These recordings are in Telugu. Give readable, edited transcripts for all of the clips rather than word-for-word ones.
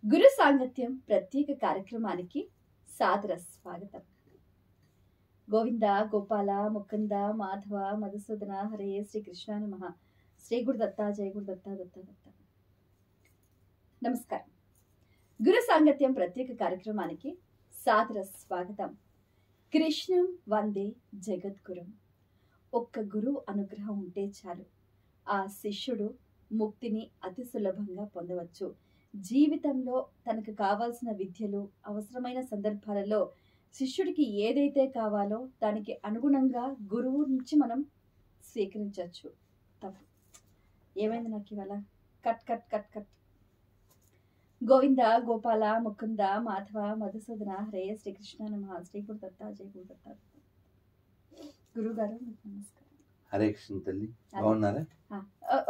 గురు సాంగత్యం ప్రత్యేక కార్యక్రమానికి సాదర స్వాగతం. గోవింద గోపాల ముకుంద మాధవ మధుసూదన హరే శ్రీకృష్ణ నమః. శ్రీ గురుదత్త జయ గురుదత్త దత్త దత్త. నమస్కారం. గురు సాంగత్యం ప్రత్యేక కార్యక్రమానికి సాదర స్వాగతం. కృష్ణం వందే జగద్గురం. ఒక్క గురువు అనుగ్రహం ఉంటే చాలు, ఆ శిష్యుడు ముక్తిని అతి సులభంగా పొందవచ్చు. జీవితంలో తనకు కావాల్సిన విద్యలు అవసరమైన సందర్భాలలో శిష్యుడికి ఏదైతే కావాలో దానికి అనుగుణంగా గురువు నుంచి మనం స్వీకరించవచ్చు. తప్పు ఏమైంది నాకు ఇవాళ? Cut cut cut cut. Govinda Gopala Mukunda Madhava Madhusudana హరే శ్రీకృష్ణ నమః. శ్రీ గురుదత్త జయ గురుదత్త. గురువు గారు మీకు నమస్కారం. హరే కృష్ణ తల్లి, బాగున్నారా?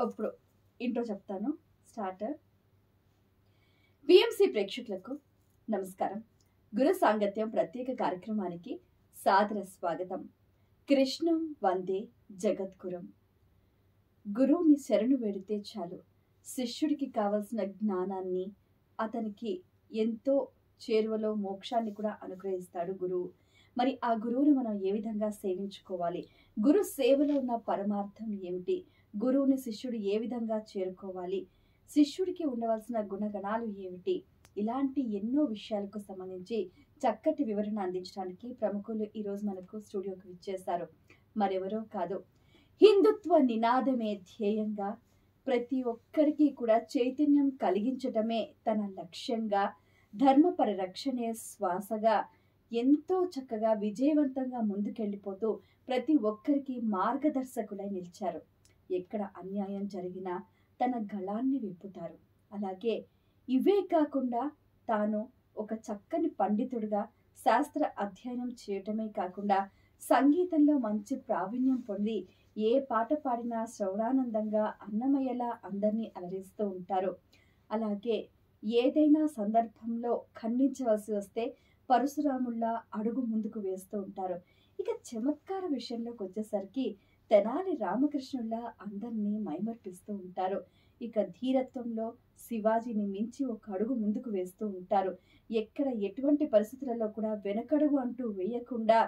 ఇప్పుడు ఇంట్రో చెప్తాను. స్టార్ట్. పిఎంసి ప్రేక్షకులకు నమస్కారం. గురు సాంగత్యం ప్రత్యేక కార్యక్రమానికి సాదర స్వాగతం. కృష్ణం వందే జగద్గురం. గురువుని శరణు వేడితే చాలు, శిష్యుడికి కావలసిన జ్ఞానాన్ని, అతనికి ఎంతో చేరువలో మోక్షాన్ని కూడా అనుగ్రహిస్తాడు గురువు. మరి ఆ గురువుని మనం ఏ విధంగా సేవించుకోవాలి? గురు సేవలో ఉన్న పరమార్థం ఏమిటి? గురువుని శిష్యుడు ఏ విధంగా చేరుకోవాలి? శిష్యుడికి ఉండవలసిన గుణగణాలు ఏమిటి? ఇలాంటి ఎన్నో విషయాలకు సంబంధించి చక్కటి వివరణ అందించడానికి ప్రముఖులు ఈరోజు మనకు స్టూడియోకి విచ్చేశారు. మరెవరో కాదు, హిందుత్వ నినాదమే ధ్యేయంగా, ప్రతి ఒక్కరికి కూడా చైతన్యం కలిగించటమే తన లక్ష్యంగా, ధర్మ పరిరక్షణే శ్వాసగా ఎంతో చక్కగా విజయవంతంగా ముందుకెళ్ళిపోతూ ప్రతి ఒక్కరికి మార్గదర్శకులై నిలిచారు. ఎక్కడ అన్యాయం జరిగినా తన గళాన్ని విప్పుతారు. అలాగే ఇవే కాకుండా తాను ఒక చక్కని పండితుడిగా శాస్త్ర అధ్యయనం చేయటమే కాకుండా సంగీతంలో మంచి ప్రావీణ్యం పొంది ఏ పాట పాడినా శ్రవణానందంగా అన్నమయ్యేలా అందరినీ అలరిస్తూ ఉంటారు. అలాగే ఏదైనా సందర్భంలో ఖండించవలసి వస్తే పరశురాముల్లా అడుగు ముందుకు వేస్తూ ఉంటారు. ఇక చమత్కార విషయంలోకి వచ్చేసరికి తెనాలి రామకృష్ణుల్లా అందరినీ మైమర్పిస్తూ ఉంటారు. ఇక ధీరత్వంలో శివాజీని మించి ఒక అడుగు ముందుకు వేస్తూ ఉంటారు. ఎక్కడ ఎటువంటి పరిస్థితులలో కూడా వెనకడుగు అంటూ వేయకుండా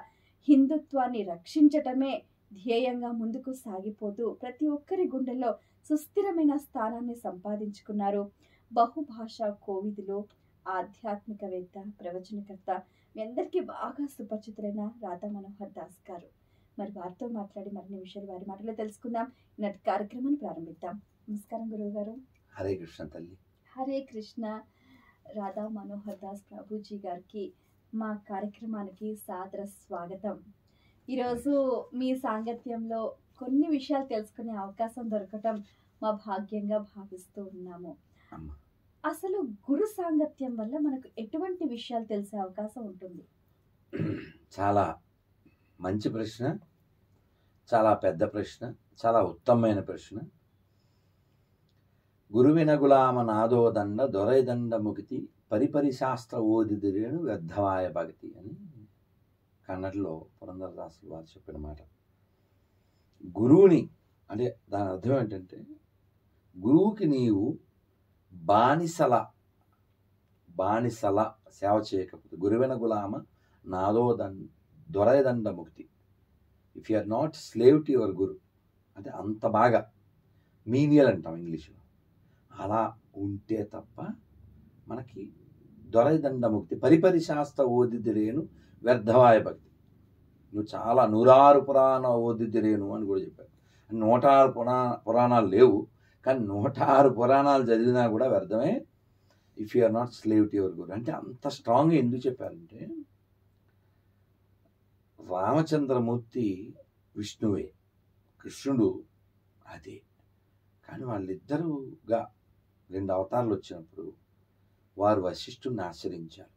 హిందుత్వాన్ని రక్షించటమే ధ్యేయంగా ముందుకు సాగిపోతూ ప్రతి ఒక్కరి గుండెల్లో సుస్థిరమైన స్థానాన్ని సంపాదించుకున్నారు. బహుభాషా కోవిదులు, ఆధ్యాత్మికవేత్త, ప్రవచనకర్త, మీ అందరికీ బాగా సుపరిచితులైన రాధా మనోహర్ దాస్ గారు. మరి వారితో మాట్లాడి మరిన్ని విషయాలు వారి మాటలో తెలుసుకుందాం. ఈనాటి కార్యక్రమాన్ని ప్రారంభిద్దాం. నమస్కారం గురువు గారు. హరే కృష్ణ తల్లి. హరే కృష్ణ. రాధా మనోహర్ దాస్ ప్రభుజీ గారికి మా కార్యక్రమానికి సాదర స్వాగతం. ఈరోజు మీ సాంగత్యంలో కొన్ని విషయాలు తెలుసుకునే అవకాశం దొరకటం మా భాగ్యంగా భావిస్తూ ఉన్నాము. అసలు గురు సాంగత్యం వల్ల మనకు ఎటువంటి విషయాలు తెలిసే అవకాశం ఉంటుంది? చాలా మంచి ప్రశ్న, చాలా పెద్ద ప్రశ్న, చాలా ఉత్తమమైన ప్రశ్న. గురువిన గులామ నాదోదండ దొరైదండ ముగితి పరిపరి శాస్త్ర ఓదిదిరేను వ్యర్థవాయ భగతి అని కన్నడలో పురంధరదాసు వారు చెప్పిన మాట. గురువుని అంటే దాని అర్థం ఏంటంటే, గురువుకి నీవు బానిసల సేవ చేయకపోతే, గురువిన గులామ దొరైదండ ముక్తి, if you are not slave to your guru, అంటే అంత బాగా మీనియల్ అంటాం ఇంగ్లీష్లో, అలా ఉంటే తప్ప మనకి దొరైదండ ముక్తి పరిపరి శాస్త్ర ఓదిదిరేను వ్యర్థవాయ భక్తి. నువ్వు చాలా 106 పురాణ ఓదిదిరేను అని కూడా చెప్పారు. 106 పురాణాలు లేవు, కానీ 106 పురాణాలు చదివినా కూడా వ్యర్థమే if you are not slave to your guru. అంటే అంత స్ట్రాంగ్గా ఎందుకు చెప్పారంటే, రామచంద్రమూర్తి విష్ణువే, కృష్ణుడు అదే, కానీ వాళ్ళిద్దరుగా 2 అవతారాలు వచ్చినప్పుడు వారు వశిష్ఠుని ఆశ్రయించారు,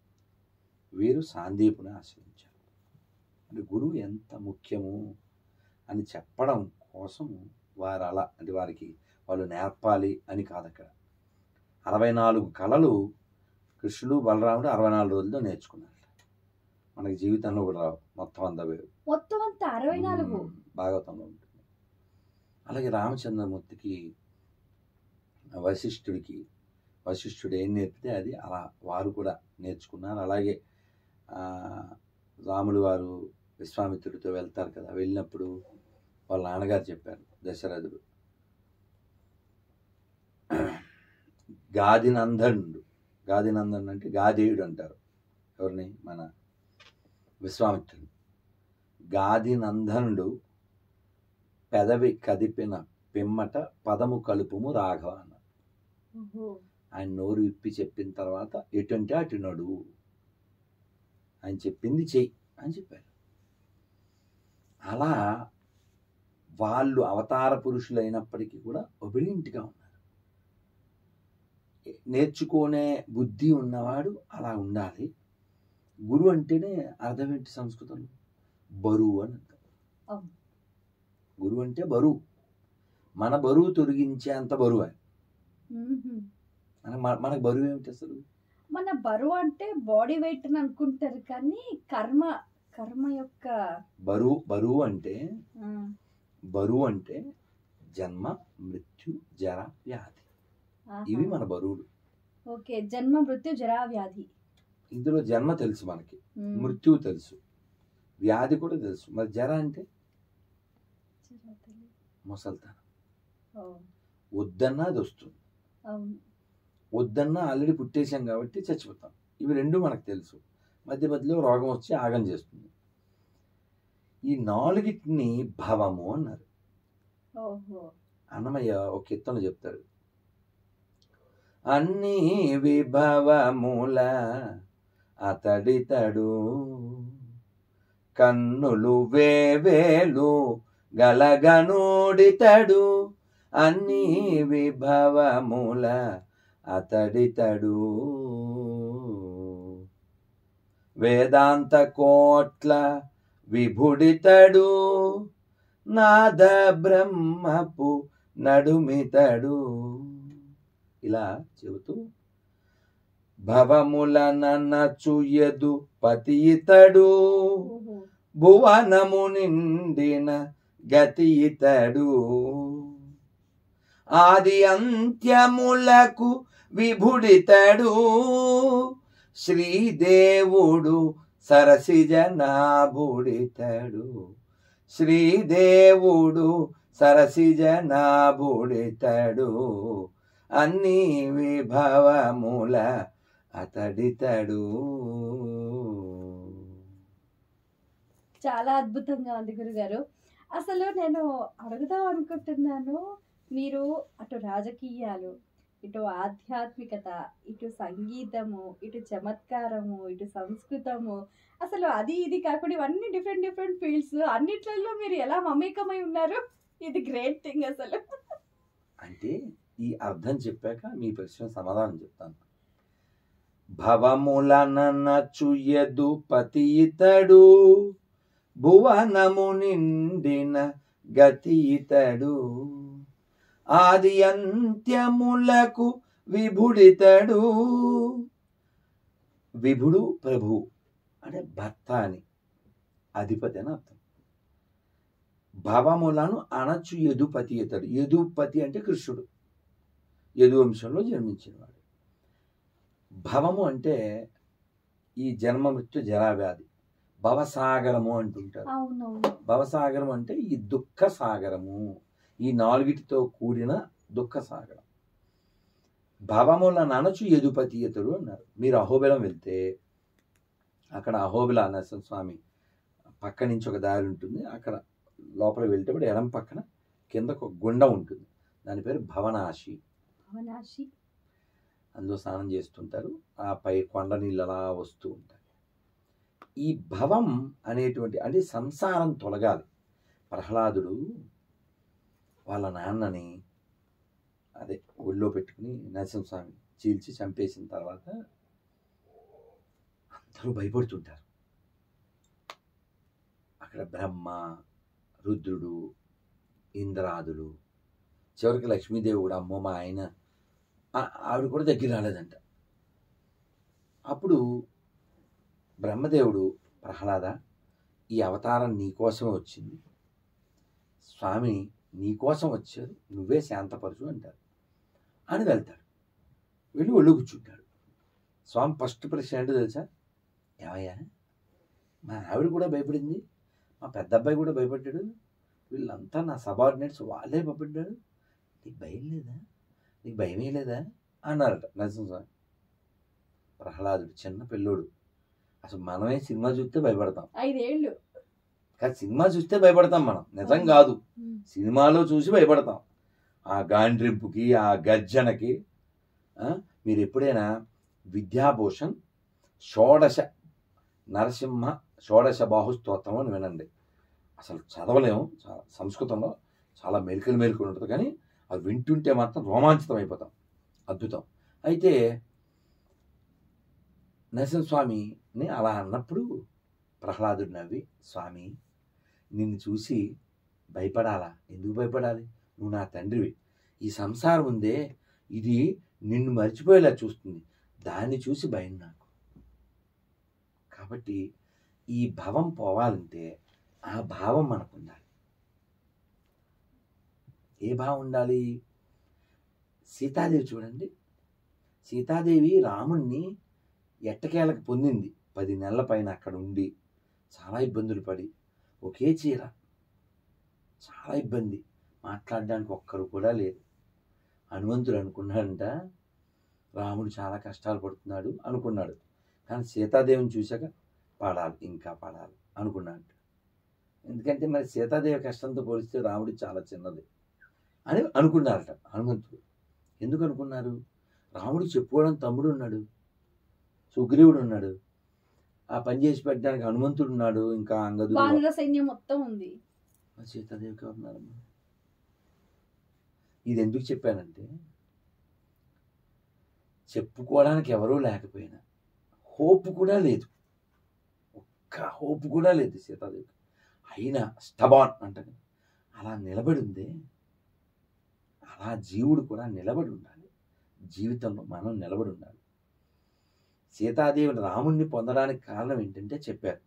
వీరు సాందీపుని ఆశ్రయించారు. అంటే గురువు ఎంత ముఖ్యము అని చెప్పడం కోసం వారు అలా, అంటే వారికి వాళ్ళు నేర్పాలి అని కాదు. అక్కడ 64 కళలు కృష్ణుడు బలరాముడు 64 రోజుల్లో నేర్చుకున్నారు. మనకి జీవితంలో కూడా రావు, మొత్తం అంతా 64 భాగవతంలో ఉంటుంది. అలాగే రామచంద్రమూర్తికి వశిష్ఠుడికి వశిష్ఠుడు ఏం నేర్పితే అది అలా వారు కూడా నేర్చుకున్నారు. అలాగే రాములు వారు విశ్వామిత్రుడితో వెళ్తారు కదా, వెళ్ళినప్పుడు వాళ్ళ నాన్నగారు చెప్పారు దశరథుడు, గాదినందనుడు అంటే గాధేయుడు అంటారు ఎవరిని, మన విశ్వామిత్రుడు. గాదినందనుడు పెదవి కదిపిన పిమ్మట పదము కలుపుము రాఘవ అన్నారు. ఆయన నోరు విప్పి చెప్పిన తర్వాత ఎటుంటే అటు నడువు, ఆయన చెప్పింది చెయ్యి అని చెప్పారు. అలా వాళ్ళు అవతార పురుషులు అయినప్పటికీ కూడా ఒబిడియంట్గా ఉన్నారు. నేర్చుకునే బుద్ధి ఉన్నవాడు అలా ఉండాలి. గురువు అంటేనే అర్థం ఏంటి సంస్కృతంలో? బరువు అని అంటారు. గురువు అంటే బరువు, మన బరువు తొలగించేంత బరువు అని. మనకు బరువు ఏమిటి అసలు? మన బరువు అంటే బాడీ వెయిట్ అని అనుకుంటారు, కానీ కర్మ యొక్క బరువు అంటే జన్మ, మృత్యు, జర, వ్యాధి. ఇవి మన బరువులు. ఓకే, జన్మ, మృత్యు, జరా, వ్యాధి. ఇందులో జన్మ తెలుసు మనకి, మృత్యువు తెలుసు, వ్యాధి కూడా తెలుసు. మరి జర అంటే ముసల్తనం. వద్దన్నా అది వస్తుంది, వద్దన్నా ఆల్రెడీ పుట్టేశాం కాబట్టి చచ్చిపోతాం. ఇవి రెండు మనకు తెలుసు. మధ్య మధ్యలో రోగం వచ్చి ఆగం చేస్తుంది. ఈ నాలుగిటిని భవము అన్నారు. అన్నమయ్య ఒక కీర్తనలో చెప్తారు, అన్ని విభవముల అతడితడు, కన్నులు వేవేలు గలగనోడితడు, అన్ని విభవముల అతడితడు, వేదాంత కోట్ల విభుడితడు, నాద బ్రహ్మపు నడుమితడు. ఇలా చెబుతూ భవములనచుయదు పతియితడు, భువనము నిండిన గతి ఇతడు, ఆది అంత్యములకు విభుడితడు, శ్రీదేవుడు సరసిజనాభుడితడు, శ్రీదేవుడు సరసిజనాభుడితడు, అన్ని విభవముల అతడితడు. చాలా అద్భుతంగా ఉంది గురుగారు. అసలు నేను అడుగుదాం అనుకుంటున్నాను, మీరు అటు రాజకీయాలు, ఇటు ఆధ్యాత్మికత, ఇటు సంగీతము, ఇటు చమత్కారము, ఇటు సంస్కృతము, అసలు అది ఇది కాకుండా ఇవన్నీ డిఫరెంట్ ఫీల్డ్స్, అన్నిట్లలో మీరు ఎలా మమేకమై ఉన్నారు? ఇది గ్రేట్ థింగ్ అసలు. అంటే ఈ అర్థం చెప్పాక మీ ప్రశ్న సమాధానం చెప్తాను. భవములనచుయదు పతియితడు, భువనము నిండిన గతి ఇతడు, ఆది అంత్యములకు విభుడితడు. విభుడు ప్రభు అంటే భర్త అని, అధిపతి అని అర్థం. భవములను అణచు యదుపతి ఇతడు. యదుపతి అంటే కృష్ణుడు, యదువంశంలో జన్మించినవాడు. భవము అంటే ఈ జన్మ, మృత్యు, జరావ్యాధి, భవసాగరము అంటుంటారు. భవసాగరం అంటే ఈ దుఃఖ సాగరము, ఈ నాలుగిటితో కూడిన దుఃఖ సాగరం. భవములను అనచు యదుపతి ఇతడు అన్నారు. మీరు అహోబిలం వెళ్తే అక్కడ అహోబిల నరసింహ స్వామి పక్క నుంచి ఒక దారి ఉంటుంది. అక్కడ లోపల వెళ్తేప్పుడు ఎడం పక్కన కిందకు ఒక గుండం ఉంటుంది, దాని పేరు భవనాశి. అందులో స్నానం చేస్తుంటారు. ఆ పై కొండ నీళ్ళు అలా వస్తూ ఉంటాయి. ఈ భవం అనేటువంటి అంటే సంసారం తొలగాలి. ప్రహ్లాదుడు వాళ్ళ నాన్నని అదే ఒళ్ళో పెట్టుకుని నరసింహస్వామి చీల్చి చంపేసిన తర్వాత అందరూ భయపడుతుంటారు. అక్కడ బ్రహ్మ, రుద్రుడు, ఇంద్రాదులు, చివరికి లక్ష్మీదేవి కూడా, అమ్మో మా ఆయన, ఆవిడ కూడా దగ్గర రాలేదంట. అప్పుడు బ్రహ్మదేవుడు, ప్రహ్లాద, ఈ అవతారం నీకోసమే వచ్చింది, స్వామి నీకోసం వచ్చారు, నువ్వే శాంతపరచు అంటారు అని వెళ్తాడు. వెళ్ళి ఒళ్ళు కూర్చుంటాడు. స్వామి ఫస్ట్ ప్రశ్న ఏంటో తెలుసా? ఏమయ్యా, మా ఆవిడ కూడా భయపడింది, మా పెద్ద అబ్బాయి కూడా భయపడ్డాడు, వీళ్ళంతా నా సబార్డినేట్స్, వాళ్ళే భయపడ్డాడు, నీకు భయం లేదా, నీకు భయమే లేదా అన్నారట నరసింహస్వామి. ప్రహ్లాదుడు చిన్న పిల్లోడు, అసలు మనమే సినిమా చూస్తే భయపడతాం, 5 ఏళ్ళు కానీ సినిమా చూస్తే భయపడతాం మనం, నిజం కాదు, సినిమాలో చూసి భయపడతాం. ఆ గాండ్రింపుకి, ఆ గర్జనకి. మీరు ఎప్పుడైనా విద్యాభూషణ్ షోడశ బాహు స్తోత్రం అని వినండి. అసలు చదవలేము, సంస్కృతంలో చాలా మెరుకులు ఉంటుంది, కానీ అది వింటుంటే మాత్రం రోమాంచితం అయిపోతాం, అద్భుతం. అయితే నరసింహస్వామిని అలా అన్నప్పుడు ప్రహ్లాదుడు నవ్వి, స్వామి నిన్ను చూసి భయపడాలా? ఎందుకు భయపడాలి? నువ్వు నా తండ్రివి. ఈ సంసారం ఉందే, ఇది నిన్ను మర్చిపోయేలా చూస్తుంది, దాన్ని చూసి భయం నాకు. కాబట్టి ఈ భావం పోవాలంటే ఆ భావం మనకు ఉండాలి. ఏ భావం ఉండాలి? సీతాదేవి చూడండి, సీతాదేవి రాముణ్ణి ఎట్టకేలకు పొందింది. 10 నెలల పైన అక్కడ ఉండి చాలా ఇబ్బందులు పడి, ఒకే చీర, చాలా ఇబ్బంది, మాట్లాడడానికి ఒక్కరు కూడా లేరు. హనుమంతుడు అనుకున్నాడంట, రాముడు చాలా కష్టాలు పడుతున్నాడు అనుకున్నాడు, కానీ సీతాదేవిని చూశాక పడాలి, ఇంకా పడాలి అనుకున్నాడు. ఎందుకంటే మరి సీతాదేవి కష్టంతో పోలిస్తే రాముడి చాలా చిన్నది అని అనుకున్నారట హనుమంతుడు. ఎందుకు అనుకున్నారు? రాముడికి చెప్పుకోవడం తమ్ముడు ఉన్నాడు, సుగ్రీవుడు ఉన్నాడు, ఆ పని చేసి పెట్టడానికి హనుమంతుడు ఉన్నాడు, ఇంకా అంగదుడు, సైన్యం మొత్తం ఉంది. సీతాదేవికి ఉన్నారమ్మా. ఇది ఎందుకు చెప్పానంటే, చెప్పుకోవడానికి ఎవరూ లేకపోయినా హోప్ కూడా లేదు, ఒక్క హోప్ కూడా లేదు సీతాదేవికి. అయినా స్టబాన్ అంటారు, అలా నిలబడి ఉంది. అలా జీవుడు కూడా నిలబడి ఉండాలి, జీవితంలో మనం నిలబడి ఉండాలి. సీతాదేవిని రాముణ్ణి పొందడానికి కారణం ఏంటంటే చెప్పారు.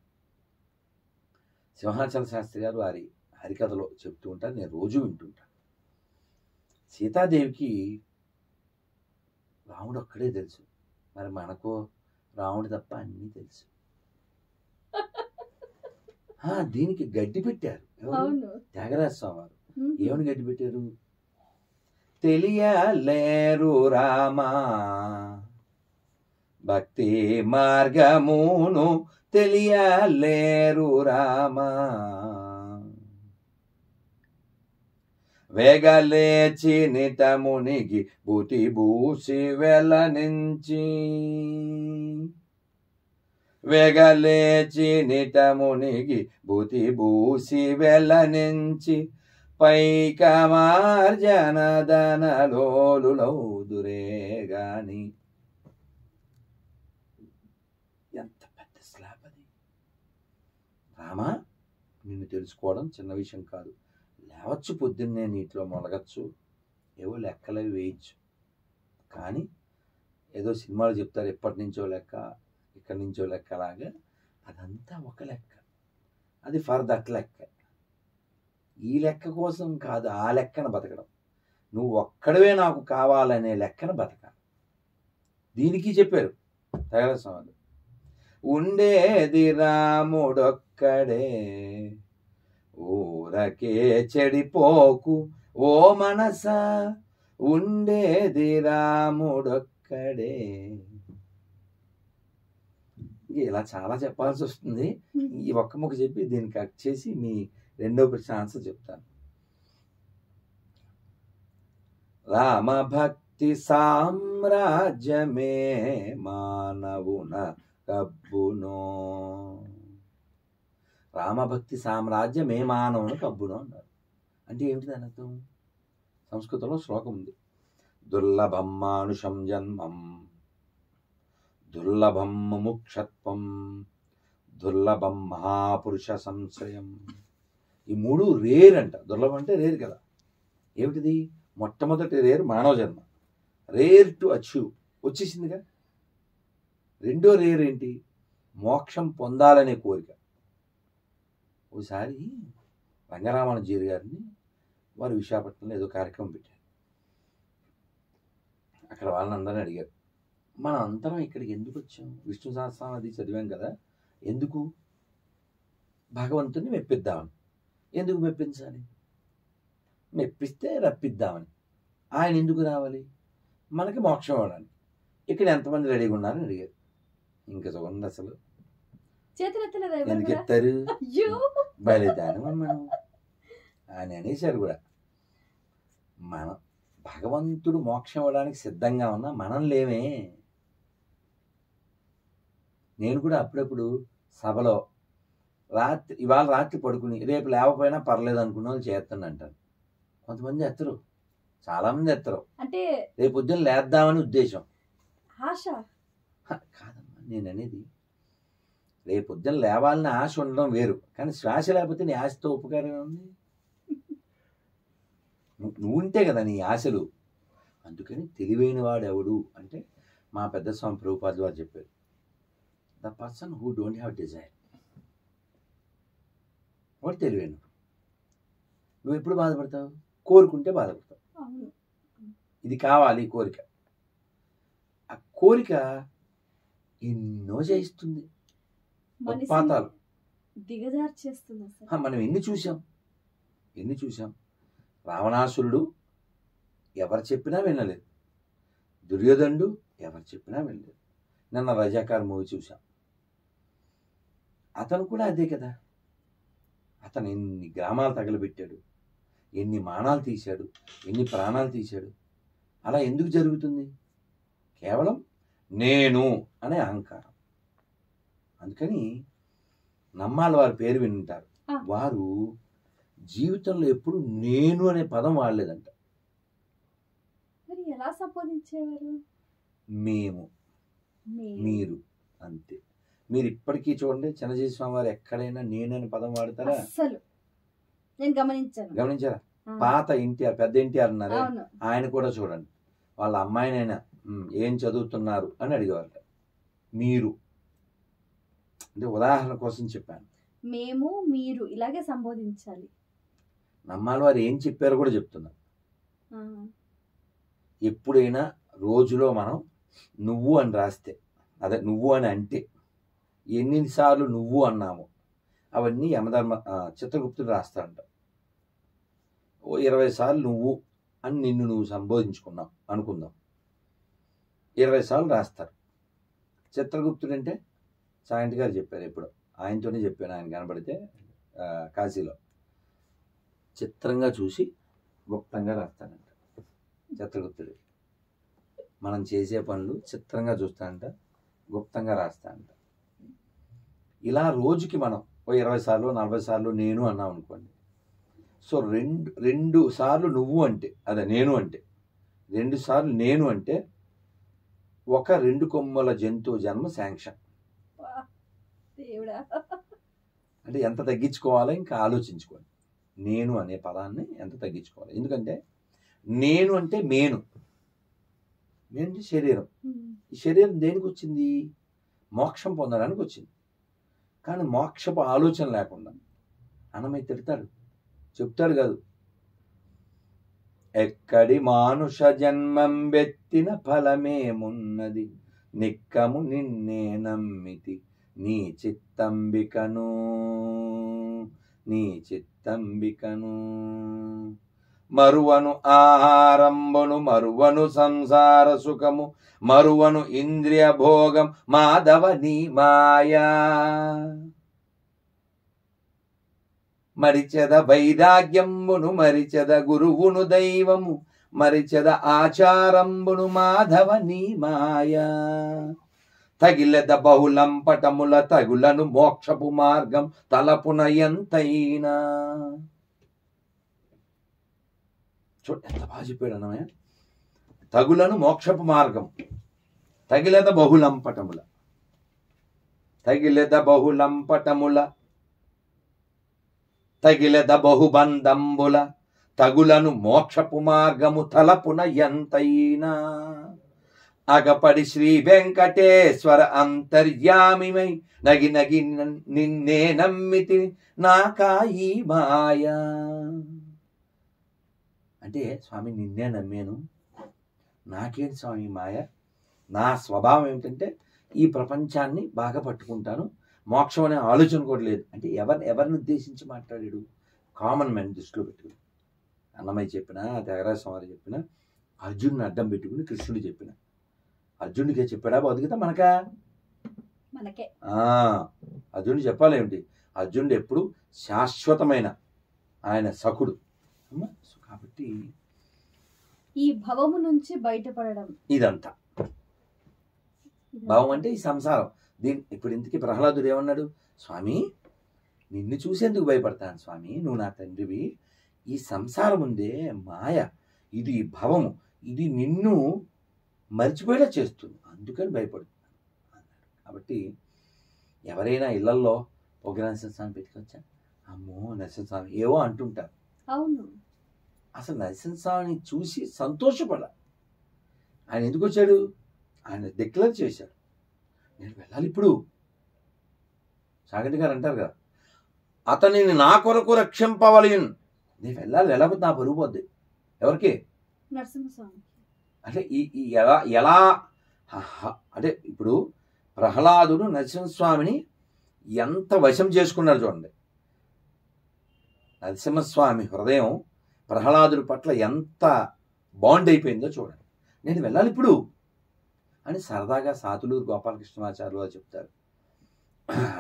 సింహాచల శాస్త్రి గారు వారి హరికథలో చెప్తూ ఉంటారు, నేను రోజు వింటుంటాను. సీతాదేవికి రాముడు ఒక్కడే తెలుసు, మరి మనకు రాముడు తప్ప అన్నీ తెలుసు. దీనికి గడ్డి పెట్టారు త్యాగరాజ స్వామి వారు. ఏమని గడ్డి పెట్టారు? తెలియలేరు రామా భక్తి మార్గమును, తెలియలేరు రామా వేగలేచి నిటమునికి బూటి బూసి వెలనించి, వేగలేచి నిటమునికి బూతి బూసి వెలనించి, పైక మార్జనదనలోలులౌదురే గాని. ఎంత పెద్ద స్లాబ్ అది! రామా, నిన్ను తెలుసుకోవడం చిన్న విషయం కాదు. లేవచ్చు, పొద్దున్నే నీటిలో మొలగచ్చు, ఏవో లెక్కలవి వేయచ్చు, కానీ ఏదో సినిమాలు చెప్తారు ఎప్పటి నుంచో లెక్క, ఇక్కడి నుంచో లెక్క లాగా, అదంతా ఒక లెక్క. అది ఫర్ దట్ లెక్క. ఈ లెక్క కోసం కాదు, ఆ లెక్కన బతకడం. నువ్వు ఒక్కడవే నాకు కావాలనే లెక్కన బతకాలి. దీనికి చెప్పారు త్యాగరాజ స్వామి, ఉండేది రాముడొక్కడే ఊరకే చెడిపోకు ఓ మనసా, ఉండేది రాముడొక్కడే. ఇలా చాలా చెప్పాల్సి వస్తుంది. ఈ ఒక్క ముక్క చెప్పి దీన్ని కట్ చేసి మీ రెండో ప్రశ్న ఆన్సర్ చెప్తాను. రామభక్తి సామ్రాజ్యమే మానవున కబ్బునో. రామభక్తి సామ్రాజ్యమే మానవున కబ్బునో అన్నారు. అంటే ఏమిటి దాని అర్థం? సంస్కృతంలో శ్లోకం ఉంది, దుర్లభం మానుషం జన్మం, దుర్లభం ముముక్షత్వం, దుర్లభం మహాపురుష సంశ్రయం. ఈ 3 రేర్ అంట. దుర్లభం అంటే రేర్ కదా. ఏమిటిది? మొట్టమొదటి రేర్ మానవ జన్మ, రేర్ టు అచీవ్, వచ్చేసిందిగా. రెండో రేర్ ఏంటి? మోక్షం పొందాలనే కోరిక. ఒకసారి రంగరామానుజీరి గారిని వారు విశాఖపట్నంలో ఏదో కార్యక్రమం పెట్టారు. అక్కడ వాళ్ళని అందరినీ అడిగారు, మనం అందరం ఇక్కడికి ఎందుకు వచ్చాం? విష్ణు సహస్రనామం అది చదివాం కదా, ఎందుకు? భగవంతుని మెప్పిద్దామని. ఎందుకు మెప్పించాలి? మెప్పిస్తే రప్పిద్దామని. ఆయన ఎందుకు రావాలి? మనకి మోక్షం అవ్వడానికి. ఇక్కడ ఎంతమంది రెడీగా ఉన్నారని అడిగారు. ఇంకా చూడండి అసలు ఎందుకు ఎత్తారు? బలిదానం మనం అని అనేసారు కూడా. మనం భగవంతుడు మోక్షం ఇవ్వడానికి సిద్ధంగా ఉన్నా మనం లేమే. నేను కూడా అప్పుడప్పుడు సభలో ఇవాళ రాత్రి పడుకుని రేపు లేకపోయినా పర్లేదు అనుకున్న వాళ్ళు చేస్తాను అంటారు. కొంతమంది ఎత్తరు, చాలా మంది ఎత్తరు. అంటే రేపు పొద్దున్న లేద్దామని ఉద్దేశం. ఆశ కాదమ్మా, నేను అనేది రేపు పొద్దున్న లేవాలని ఆశ ఉండడం వేరు, కానీ శ్వాస లేకపోతే నీ ఆశతో ఉపకారం ఉంది. నువ్వు ఉంటే కదా నీ ఆశలు. అందుకని తెలివైన వాడు ఎవడు అంటే మా పెద్ద స్వామి ప్రభుపాదులు వారు చెప్పారు, the person who don't have Dzire. వాడు తెలివైన. నువ్వు ఎప్పుడు బాధపడతావు? కోరుకుంటే బాధపడతావు. ఇది కావాలి కోరిక. ఆ కోరిక ఎన్నో చేయిస్తుంది, ఉత్పాతాలు దిగజార్చేస్తుంది. మనం ఎన్ని చూసాం. రావణాసురుడు ఎవరు చెప్పినా వినలేదు, దుర్యోధనుడు ఎవరు చెప్పినా వినలేదు. నిన్న రజాకార్ మూవీ చూసాం. అతను కూడా అదే కదా. అతను ఎన్ని గ్రామాలు తగలబెట్టాడు, ఎన్ని మానాలు తీశాడు, ఎన్ని ప్రాణాలు తీశాడు. అలా ఎందుకు జరుగుతుంది? కేవలం నేను అనే అహంకారం. అందుకని నమ్మాలి వారి పేరు వింటారు. వారు జీవితంలో ఎప్పుడు నేను అనే పదం వాడలేదంట. మరి ఎలా సంపాదించేవారు? మేము, మీరు, అంతే. మీరు ఇప్పటికీ చూడండి, చిన్నజీవి స్వామి వారు ఎక్కడైనా నేను అనే పదం వాడతారా? అసలు నేను గమనించారా? పాత ఎన్టీఆర్, పెద్ద ఎన్టీఆర్ ఉన్నారు, ఆయన కూడా చూడండి, వాళ్ళ అమ్మాయినైనా ఏం చదువుతున్నారు అని అడిగేవారట. మీరు అంటే ఉదాహరణ కోసం చెప్పాను. మేము, మీరు ఇలాగే సంబోధించాలి. నమ్మాలి వారు ఏం చెప్పారో కూడా చెప్తున్నారు. ఎప్పుడైనా రోజులో మనం నువ్వు అని రాస్తే, అదే నువ్వు అని అంటే ఎన్నిసార్లు నువ్వు అన్నాము అవన్నీ యమధర్మ చిత్రగుప్తుడు రాస్తాడంట. 20 సార్లు నువ్వు అని నిన్ను నువ్వు సంబోధించుకున్నావు అనుకుందాం, 20 సార్లు రాస్తారు. చిత్రగుప్తుడు అంటే సాయంత్రి గారు చెప్పారు, ఎప్పుడు ఆయనతోనే చెప్పాను, ఆయన కనబడితే కాశీలో చిత్రంగా చూసి గుప్తంగా రాస్తానంట చిత్రగుప్తుడు. మనం చేసే పనులు చిత్రంగా చూస్తానంట, గుప్తంగా రాస్తానంట. ఇలా రోజుకి మనం 20 సార్లు 40 సార్లు నేను అన్నాం అనుకోండి. సో రెండు సార్లు నువ్వు అంటే అదే నేను అంటే, 2 సార్లు నేను అంటే ఒక 2 కొమ్మల జంతువు జన్మ శాంక్షన్. అంటే ఎంత తగ్గించుకోవాలో ఇంకా ఆలోచించుకోండి. నేను అనే పదాన్ని ఎంత తగ్గించుకోవాలి. ఎందుకంటే నేను అంటే నేను అంటే శరీరం. ఈ శరీరం దేనికి వచ్చింది? మోక్షం పొందడానికి వచ్చింది. కానీ మోక్షపు ఆలోచన లేకుండా అన్నమయ్య తిడతాడు, చెప్తాడు కాదు, ఎక్కడి మానుష జన్మం వెత్తిన ఫలమేమున్నది, నిక్కము నిన్నే నమ్మితి నీ చిత్తంబికను మరువను ఆహారంబును మరువను సంసార సుఖము మరువను ఇంద్రియ భోగం మాధవ నీ మాయా మరిచెద వైరాగ్యంబును మరిచెద గురువును దైవము మరిచెద ఆచారంబును మాధవ నీ మాయా తగిలెద బహుళం పటముల తగులను మోక్షపు మార్గం తలపున ఎంతైనా. చూడ ఎంత బాగా చెప్పాడు అన్నమయ్య. తగులను మోక్షపు మార్గం తగిలెద బహుళం పటముల తగిలెద బహుళం పటముల తగిలెద బహుబంధంబుల తగులను మోక్షపు మార్గము తలపున ఎంతైనా అగపడి శ్రీ వెంకటేశ్వర అంతర్యామిమై నగి నగి నిన్నే నమ్మితి నాకాయి మాయా. అంటే స్వామి నిన్నే నమ్మాను, నాకేంటి స్వామి మాయ, నా స్వభావం ఏమిటంటే ఈ ప్రపంచాన్ని బాగా పట్టుకుంటాను, మోక్షం అనే ఆలోచన కూడా లేదు. అంటే ఎవరిని ఉద్దేశించి మాట్లాడాడు? కామన్ మ్యాన్ దృష్టిలో పెట్టుకుని. అన్నమయ్య చెప్పినా, త్యాగరాజ స్వామి చెప్పినా, అర్జునుని అడ్డం పెట్టుకుని కృష్ణుడు చెప్పిన. అర్జునుడికే చెప్పాడా భౌతికత? మనకే. అర్జునుడు చెప్పాలేమిటి? అర్జునుడు ఎప్పుడు శాశ్వతమైన ఆయన సఖుడు. కాబట్టి ఈ భవము నుంచి బయటపడడం ఇదంతా. భావం అంటే ఈ సంసారం. ఇప్పుడు ఇంతకీ ప్రహ్లాదుడు ఏమన్నాడు? స్వామి, నిన్ను చూసేందుకు భయపడతాను స్వామి, నువ్వు నా తండ్రివి. ఈ సంసారం ఉందే మాయ, ఇది భవము, ఇది నిన్ను మర్చిపోయేలా చేస్తుంది, అందుకని భయపడుతున్నాను అన్నాడు. కాబట్టి ఎవరైనా ఇళ్లల్లో ఒక నరసింహస్వామి పెట్టుకొచ్చా, అమ్మో నరసింహస్వామి ఏవో అంటుంటారు. అవును, అసలు నరసింహస్వామిని చూసి సంతోషపడ. ఆయన ఎందుకు వచ్చాడు? ఆయన డిక్లేర్ చేశాడు, నేను వెళ్ళాలి ఇప్పుడు. సాగంటి గారు అంటారు కదా, అతనిని నా కొరకు రక్షింపవలయన్. నేను వెళ్ళాలి, వెళ్ళకపోతే నా పరుగు పోద్ది. ఎవరికి? నరసింహస్వామి. అంటే ఎలా అంటే ఇప్పుడు ప్రహ్లాదుడు నరసింహస్వామిని ఎంత వశం చేసుకున్నారు చూడండి. నరసింహస్వామి హృదయం ప్రహ్లాదుడి పట్ల ఎంత బాండ్ అయిపోయిందో చూడండి. నేను వెళ్ళాలి ఇప్పుడు అని సరదాగా సాతులూరు గోపాలకృష్ణమాచార్యులు వారు చెప్తారు.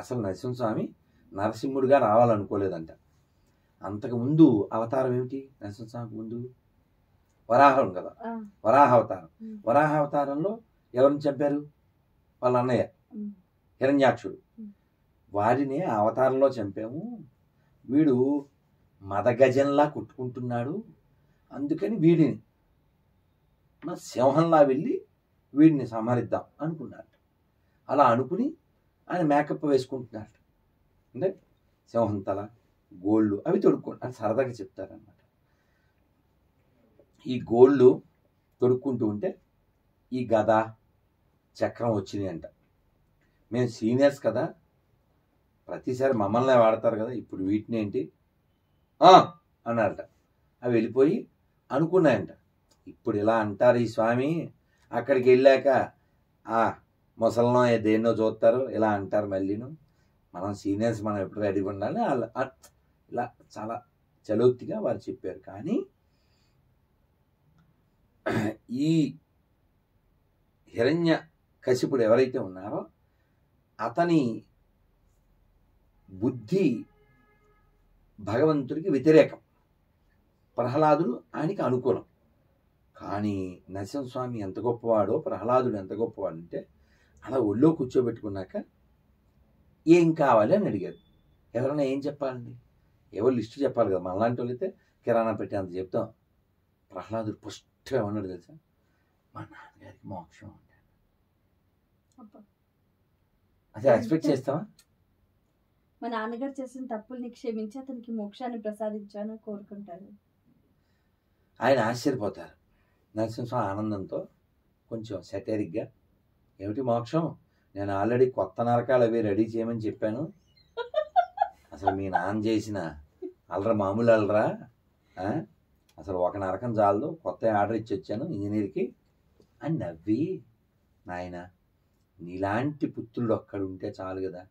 అసలు నరసింహస్వామి నరసింహుడిగా రావాలనుకోలేదంట. అంతకుముందు అవతారం ఏమిటి? నరసింహస్వామికి ముందు వరాహం కదా, వరాహ అవతారం. వరాహ అవతారంలో ఎవరిని చంపారు? వాళ్ళ అన్నయ్య హిరణ్యాక్షుడు. వారిని ఆ అవతారంలో చంపాము, వీడు మదగజంలా కొట్టుకుంటున్నాడు, అందుకని వీడిని మన సింహంలా వెళ్ళి వీడిని సంహరిద్దాం అనుకున్నాడు. అలా అనుకుని ఆయన మేకప్ వేసుకుంటున్నాడు. అంటే సింహం తల, గోళ్ళు అవి తొడుక్కోండి అని సరదాగా చెప్తారనమాట. ఈ గోళ్ళు తొడుక్కుంటూ ఉంటే ఈ గద చక్రం వచ్చినాయి అంట. మేము సీనియర్స్ కదా, ప్రతిసారి మమ్మల్ని వాడతారు కదా, ఇప్పుడు వీటిని ఏంటి అన్నారట. అవి వెళ్ళిపోయి అనుకున్నాయంట, ఇప్పుడు ఇలా అంటారు ఈ స్వామి, అక్కడికి వెళ్ళాక ముసలినో దేన్నో చూస్తారు, ఇలా అంటారు మళ్ళీను. మనం సీనియర్స్, మనం ఎప్పుడు రెడీగా ఉండాలి, ఇలా చాలా చలోక్తిగా వారు చెప్పారు. కానీ ఈ హిరణ్య కశిపుడు ఎవరైతే ఉన్నారో అతని బుద్ధి భగవంతుడికి వ్యతిరేకం, ప్రహ్లాదుడు ఆయనకి అనుకూలం. కానీ నరసింహస్వామి ఎంత గొప్పవాడో, ప్రహ్లాదుడు ఎంత గొప్పవాడు అంటే, అలా ఒళ్ళో కూర్చోబెట్టుకున్నాక ఏం కావాలి అని అడిగారు. ఎవరైనా ఏం చెప్పాలండి? ఎవరు లిస్టు చెప్పాలి కదా. మనలాంటి వాళ్ళు అయితే కిరాణా పెట్టి అంత చెప్తాం. ప్రహ్లాదుడు ఫస్ట్ ఏమన్నాడు తెలుసా? మా నాన్నగారికి మోక్షం అంటే. అదే ఎక్స్పెక్ట్ చేస్తావా? మా నాన్నగారు చేసిన తప్పుల్ని క్షమించి అతనికి మోక్షాన్ని ప్రసాదించాలని కోరుకుంటారు. ఆయన ఆశ్చర్యపోతారు. నరసింహస్వామి ఆనందంతో కొంచెం సెటరిక్గా, ఏమిటి మోక్షం, నేను ఆల్రెడీ కొత్త నరకాలు అవి రెడీ చేయమని చెప్పాను, అసలు మీ నాన్న చేసిన అల్లరా మామూలు అల్లరా, అసలు ఒక నరకం చాలదు, కొత్త ఆర్డర్ ఇచ్చి వచ్చాను ఇంజనీర్కి అని నవ్వి, నాయన నీలాంటి పుత్రుడు ఒక్కడు ఉంటే చాలు కదా,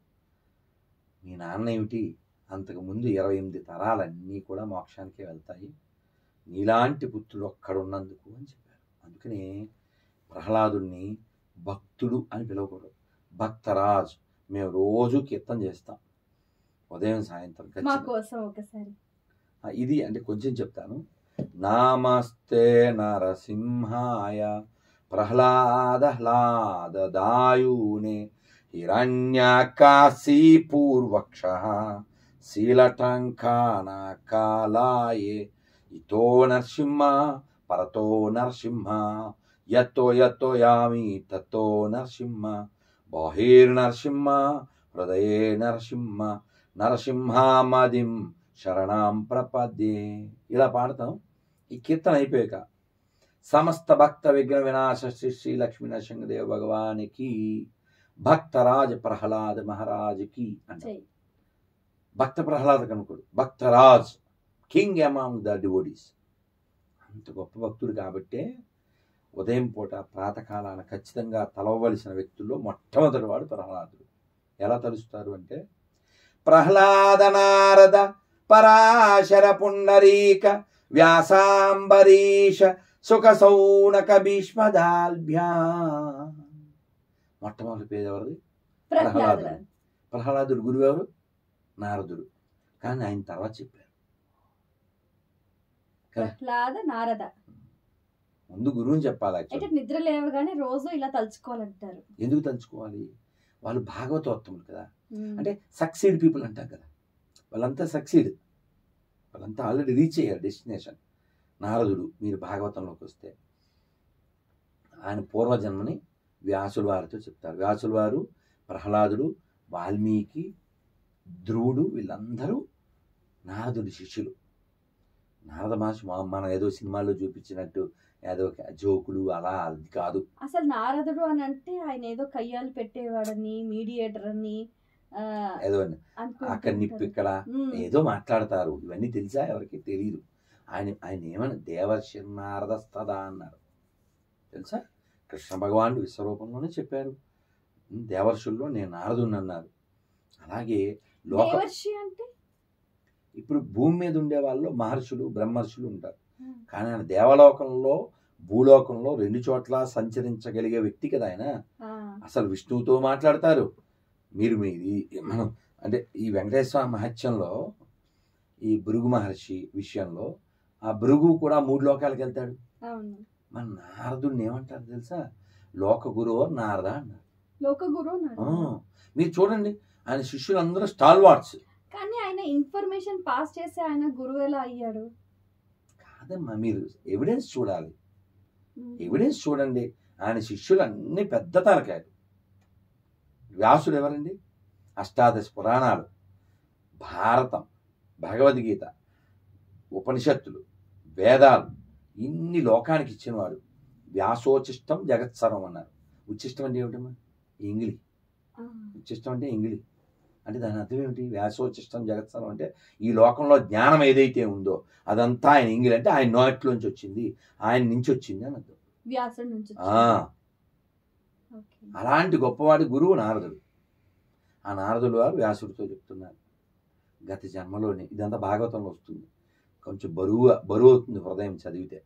మీ నాన్న ఏమిటి అంతకుముందు 28 తరాలన్నీ కూడా మోక్షానికే వెళ్తాయి, నీలాంటి పుత్రుడు ఒక్కడున్నందుకు అని చెప్పారు. అందుకని ప్రహ్లాదుడిని భక్తుడు అని పిలవకూడదు, భక్తరాజ్. మేము రోజు కీర్తన చేస్తాం ఉదయం సాయంత్రం. మా కోసం ఒకసారి ఇది అంటే కొంచెం చెప్తాను. నామస్తే నరసింహాయ ప్రహ్లాదహ్లాదదాయూనే హిరణ్యకాశీపూర్వక్షః శీలటంకానకాలాయే ఇతో నరసింహ పరతో నరసింహ యతో యతో యామి తతో నరసింహ బహిర్నరసింహ హృదయే నరసింహ నరసింహామదిం శరణాం ప్రపద్యే. ఇలా పాడతాం. ఈ కీర్తన అయిపోయాక సమస్త భక్త విఘ్న వినాశ శ్రీ శ్రీ లక్ష్మీ నరసింహదేవ భగవానికి, భక్తరాజ్ ప్రహ్లాద మహారాజుకి అంట. భక్త ప్రహ్లాద కనుకోడు, Bhaktaraj, king among the devotees. అంత గొప్ప భక్తుడు కాబట్టే ఉదయం పూట ప్రాతకాలాన ఖచ్చితంగా తలవవలసిన వ్యక్తుల్లో మొట్టమొదటి వాడు ప్రహ్లాదుడు. ఎలా తలుస్తారు అంటే ప్రహ్లాద నారద పరాశర పుండరీక వ్యాసాంబరీష సుఖ సౌనక భీష్మదాల్భ్యా. మొట్టమొదటి పేరు ఎవరిది? ప్రహ్లాదుడు. ప్రహ్లాదుడు గురువు ఎవరు? నారదుడు. కానీ ఆయన తర్వాత చెప్పారు ప్రహ్లాద నారద. ముందు గురువుని చెప్పాలి. నిద్ర లేవగానే రోజు ఇలా తలుచుకోవాలంటారు. ఎందుకు తలుచుకోవాలి? వాళ్ళు భాగవతోత్తములు కదా, అంటే సక్సీడ్ పీపుల్ అంటాం కదా, వాళ్ళంతా సక్సీడ్, వాళ్ళంతా ఆల్రెడీ రీచ్ అయ్యారు డెస్టినేషన్. నారదుడు మీరు భాగవతంలోకి వస్తే ఆయన పూర్వజన్మని వ్యాసుల వారితో చెప్తారు. వ్యాసుల వారు, ప్రహ్లాదుడు, వాల్మీకి, ధ్రువుడు వీళ్ళందరూ నారదుడి శిష్యులు. నారద మహర్షి మనం ఏదో సినిమాల్లో చూపించినట్టు ఏదో జోకులు అలా అది కాదు. అసలు నారదుడు అని అంటే ఆయన ఏదో కయ్యాలు పెట్టేవాడని, మీడియేటర్ అని ఏదో అక్కడ నిప్పు ఇక్కడ ఏదో మాట్లాడతారు. ఇవన్నీ తెలుసా? ఎవరికి తెలియదు. ఆయన ఏమన్నా దేవర్షి నారద స్తదా అన్నారు తెలుసా? కృష్ణ భగవానుడు విశ్వరూపంలోనే చెప్పారు, దేవర్షుల్లో నేను నారదుని అన్నారు. అలాగే దేవర్షి అంటే ఇప్పుడు భూమి మీద ఉండే వాళ్ళు మహర్షులు బ్రహ్మర్షులు ఉంటారు. కానీ ఆయన దేవలోకంలో భూలోకంలో రెండు చోట్ల సంచరించగలిగే వ్యక్తి కదా ఆయన. అసలు విష్ణువుతో మాట్లాడతారు. మీరు మనం అంటే ఈ వెంకటేశ్వర మహత్యంలో ఈ భృగు మహర్షి విషయంలో ఆ భృగు కూడా 3 లోకాలకు వెళ్తాడు. మన నారదుడిని ఏమంటారు తెలుసా? లోక గురువు నారద అన్నారు. లోక గురువు. మీరు చూడండి ఆయన శిష్యులందరూ స్టాల్ వార్డ్స్. కానీ ఆయన ఇన్ఫర్మేషన్ పాస్ చేసి ఆయన గురువు ఎలా అయ్యాడు? కాదమ్మా, మీరు ఎవిడెన్స్ చూడాలి. ఎవిడెన్స్ చూడండి. ఆయన శిష్యులు అన్ని పెద్ద తలకాయలు. వ్యాసుడు ఎవరండి? అష్టాదశ పురాణాలు, భారతం, భగవద్గీత, ఉపనిషత్తులు, వేదాలు ఇన్ని లోకానికి ఇచ్చినవాడు. వ్యాసోచిష్టం జగత్సర్వం అన్నారు. ఉచ్చిష్టం అంటే ఏమిటమ్మా? ఇంగిలి. ఉచ్చిష్టం అంటే ఇంగిలి. అంటే దాని అర్థం ఏమిటి? వ్యాసోచిష్టం జగత్సర్వం అంటే ఈ లోకంలో జ్ఞానం ఏదైతే ఉందో అదంతా ఆయన ఇంగిలి, అంటే ఆయన నోట్లోంచి వచ్చింది, ఆయన నుంచి వచ్చింది అని అర్థం. వ్యాసుడి నుంచి. అలాంటి గొప్పవాడి గురువు నారదుడు. ఆ నారదుడు వారు వ్యాసుడితో చెప్తున్నారు, గత జన్మలోనే ఇదంతా భాగవతంలో వస్తుంది, కొంచెం బరువు అవుతుంది హృదయం చదివితే.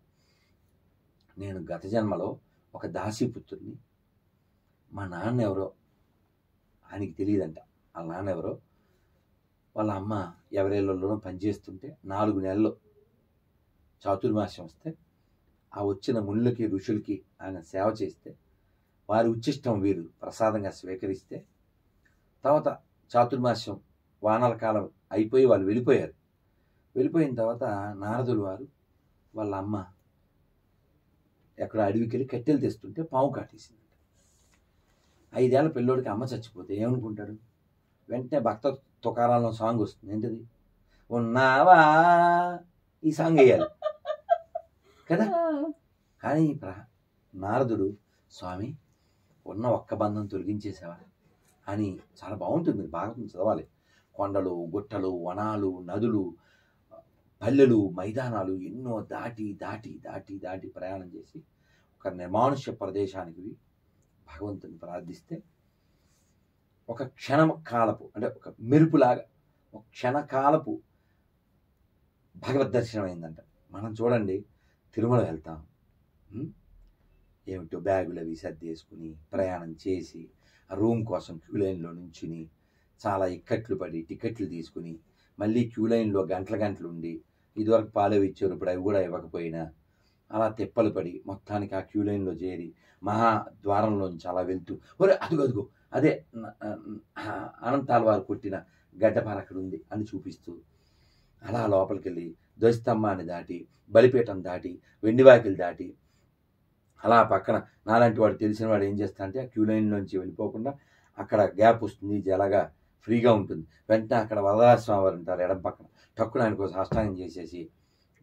నేను గత జన్మలో ఒక దాసీపుత్రుడిని. మా నాన్న ఎవరో ఆయనకి తెలియదంట. వాళ్ళ నాన్న ఎవరో, వాళ్ళ అమ్మ ఎవరేళ్ళలోనో పనిచేస్తుంటే 4 నెలలు చాతుర్మాస్యం వస్తే ఆ వచ్చిన మునులకి ఋషులకి ఆయన సేవ చేస్తే వారి ఉచ్చిష్టం వీరు ప్రసాదంగా స్వీకరిస్తే తర్వాత చాతుర్మాస్యం వానల కాలం అయిపోయి వాళ్ళు వెళ్ళిపోయారు. వెళ్ళిపోయిన తర్వాత నారదులు వారు వాళ్ళ అమ్మ ఎక్కడ అడవికి వెళ్ళి కట్టెలు తెస్తుంటే పాము కాటేసిందంట. 5 ఏళ్ల పిల్లోడికి అమ్మ చచ్చిపోతే ఏమనుకుంటాడు? వెంటనే భక్త తుకారాల్లో సాంగ్ వస్తుంది. ఏంటది? ఉన్నావా, ఈ సాంగ్ వేయాలి కదా. కానీ నారదుడు, స్వామి ఉన్న ఒక్క బంధం తొలగించేసావా అని, చాలా బాగుంటుంది, మీరు బాగా చదవాలి. కొండలు, గుట్టలు, వనాలు, నదులు, పల్లెలు, మైదానాలు ఎన్నో దాటి దాటి దాటి దాటి ప్రయాణం చేసి ఒక నిర్మానుష్య ప్రదేశానికి భగవంతుని ప్రార్థిస్తే ఒక క్షణకాలపు, అంటే ఒక మెరుపులాగా ఒక క్షణకాలపు భగవద్ దర్శనం అయిందంట. మనం చూడండి తిరుమల వెళ్తాం, ఏమిటో బ్యాగులు అవి సర్దేసుకుని ప్రయాణం చేసి ఆ రూమ్ కోసం క్యూ లైన్లో నుంచుని చాలా ఇక్కట్లు పడి టికెట్లు తీసుకుని మళ్ళీ క్యూ లైన్లో గంటలు ఉండి, ఇదివరకు పాలు ఇచ్చారు ఇప్పుడు అవి కూడా ఇవ్వకపోయినా అలా తిప్పలు పడి మొత్తానికి ఆ క్యూ లైన్లో చేరి మహా ద్వారంలోంచి అలా వెళ్తూ, ఒరే అదుగో అదే అనంతాల వారు కొట్టిన గడ్డపార అక్కడ ఉంది అని చూపిస్తూ అలా లోపలికి వెళ్ళి ధ్వజస్తంభాన్ని దాటి బలిపీఠం దాటి వెండివాకిలు దాటి అలా పక్కన నాలాంటి వాడు తెలిసిన వాడు ఏం చేస్తా అంటే ఆ క్యూ లైన్లోంచి వెళ్ళిపోకుండా అక్కడ గ్యాప్ వస్తుంది, జలగా ఫ్రీగా ఉంటుంది. వెంటనే అక్కడ వరదరాజస్వామి వారు ఉంటారు ఎడం పక్కన, టక్కున ఆయన కోసం అష్టాంగం చేసేసి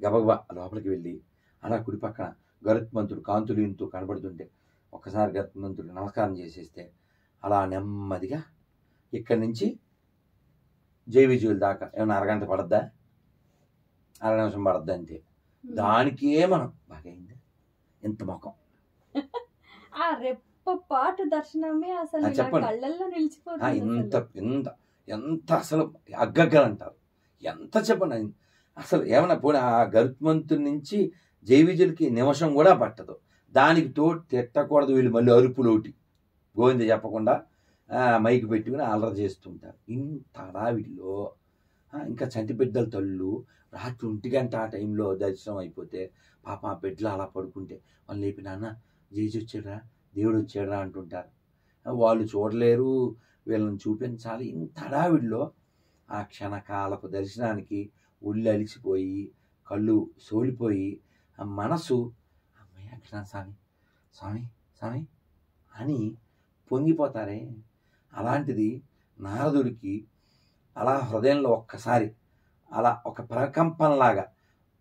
గబగబా లోపలికి వెళ్ళి అలా కుడి పక్కన గరుత్మంతుడు కాంతులీంతో కనబడుతుంటే ఒక్కసారి గరుత్మంతుడికి నమస్కారం చేసేస్తే అలా నెమ్మదిగా ఇక్కడి నుంచి జై విజయుల దాకా ఏమన్నా అరగంట పడద్దా, 1/2 నిమిషం పడద్దా అంతే. దానికే మనం బాగైంది ఎంత మొఖం ఆ రెప్పపాటు దర్శనమే అసలు ఇలా చెప్పండి. కళ్ళల్లో నిలిచిపోతుంది ఎంత అసలు. ఎంత ఎంత అసలు అగ్గగ్గలంటారు. ఎంత చెప్పండి. అసలు ఏమన్నా పోనీ ఆ గరుత్మంతుడి నుంచి జైవిజులకి నిమిషం కూడా పట్టదు. దానికి తోడు తిట్టకూడదు వీళ్ళు, మళ్ళీ అరుపులోటి గోవింద చెప్పకుండా మైకి పెట్టుకుని అల్లరి చేస్తుంటారు. ఇంత హడావిడిలో ఇంకా చంటి బిడ్డల తల్లు రాత్రి 1 గంట ఆ టైంలో దర్శనం అయిపోతే పాప ఆ బిడ్డలు అలా పడుకుంటే వాళ్ళు లేపి, నాన్న జేజు వచ్చాడా, దేవుడు వచ్చాడా అంటుంటారు. వాళ్ళు చూడలేరు, వీళ్ళని చూపించాలి. ఇంత హడావిడిలో ఆ క్షణకాలపు దర్శనానికి ఒళ్ళు అలిసిపోయి కళ్ళు సోలిపోయి ఆ మనసు అమ్మయ్య కృష్ణ స్వామి స్వామి స్వామి అని పొంగిపోతారే. అలాంటిది నారదుడికి అలా హృదయంలో ఒక్కసారి అలా ఒక ప్రకంపనలాగా,